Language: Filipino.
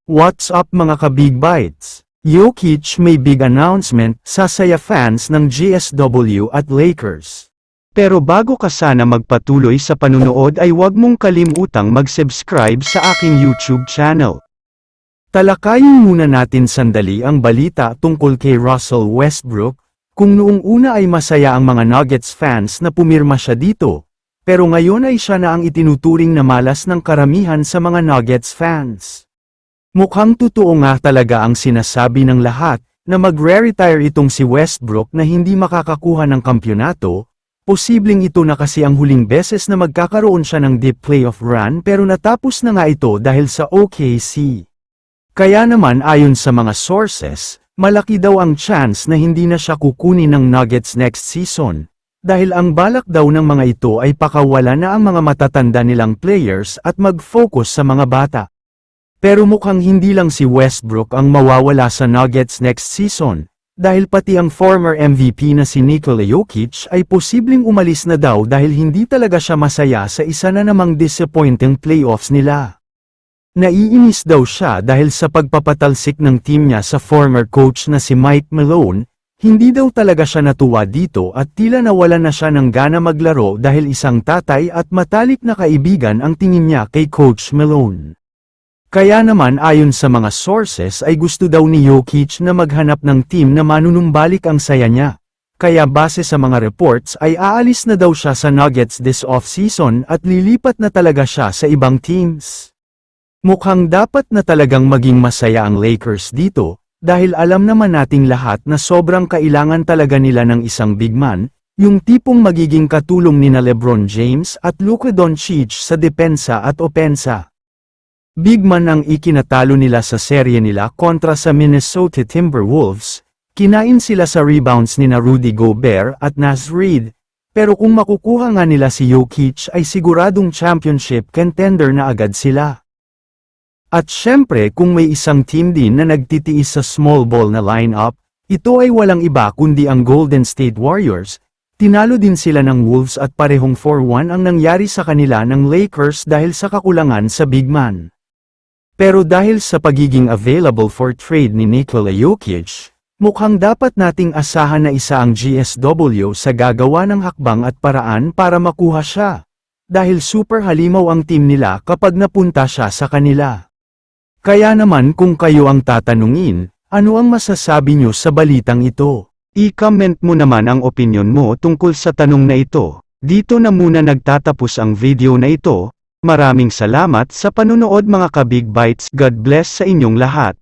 What's up mga ka-Big Bites? Jokic may big announcement, sasaya fans ng GSW at Lakers. Pero bago ka sana magpatuloy sa panunood ay huwag mong kalimutang mag-subscribe sa aking YouTube channel. Talakayin muna natin sandali ang balita tungkol kay Russell Westbrook, kung noong una ay masaya ang mga Nuggets fans na pumirma siya dito, pero ngayon ay siya na ang itinuturing na malas ng karamihan sa mga Nuggets fans. Mukhang totoo nga talaga ang sinasabi ng lahat, na magre-retire itong si Westbrook na hindi makakakuha ng kampyonato, posibleng ito na kasi ang huling beses na magkakaroon siya ng deep playoff run pero natapos na nga ito dahil sa OKC. Kaya naman ayon sa mga sources, malaki daw ang chance na hindi na siya kukunin ng Nuggets next season, dahil ang balak daw ng mga ito ay pakawala na ang mga matatanda nilang players at mag-focus sa mga bata. Pero mukhang hindi lang si Westbrook ang mawawala sa Nuggets next season, dahil pati ang former MVP na si Nikola Jokic ay posibleng umalis na daw dahil hindi talaga siya masaya sa isa na namang disappointing playoffs nila. Naiinis daw siya dahil sa pagpapatalsik ng team niya sa former coach na si Mike Malone, hindi daw talaga siya natuwa dito at tila nawala na siya ng gana maglaro dahil isang tatay at matalik na kaibigan ang tingin niya kay Coach Malone. Kaya naman ayon sa mga sources ay gusto daw ni Jokic na maghanap ng team na manunumbalik ang saya niya. Kaya base sa mga reports ay aalis na daw siya sa Nuggets this off-season at lilipat na talaga siya sa ibang teams. Mukhang dapat na talagang maging masaya ang Lakers dito, dahil alam naman nating lahat na sobrang kailangan talaga nila ng isang big man, yung tipong magiging katulong nina LeBron James at Luka Doncic sa depensa at opensa. Big man ang ikinatalo nila sa serye nila kontra sa Minnesota Timberwolves, kinain sila sa rebounds nina Rudy Gobert at Naz Reid, pero kung makukuha nga nila si Jokic ay siguradong championship contender na agad sila. At syempre kung may isang team din na nagtitiis sa small ball na lineup, ito ay walang iba kundi ang Golden State Warriors. Tinalo din sila ng Wolves at parehong 4-1 ang nangyari sa kanila ng Lakers dahil sa kakulangan sa big man. Pero dahil sa pagiging available for trade ni Nikola Jokic, mukhang dapat nating asahan na isa ang GSW sa gagawa ng hakbang at paraan para makuha siya. Dahil super halimaw ang team nila kapag napunta siya sa kanila. Kaya naman kung kayo ang tatanungin, ano ang masasabi nyo sa balitang ito? I-comment mo naman ang opinyon mo tungkol sa tanong na ito. Dito na muna nagtatapos ang video na ito. Maraming salamat sa panunood mga ka-Big Bites. God bless sa inyong lahat.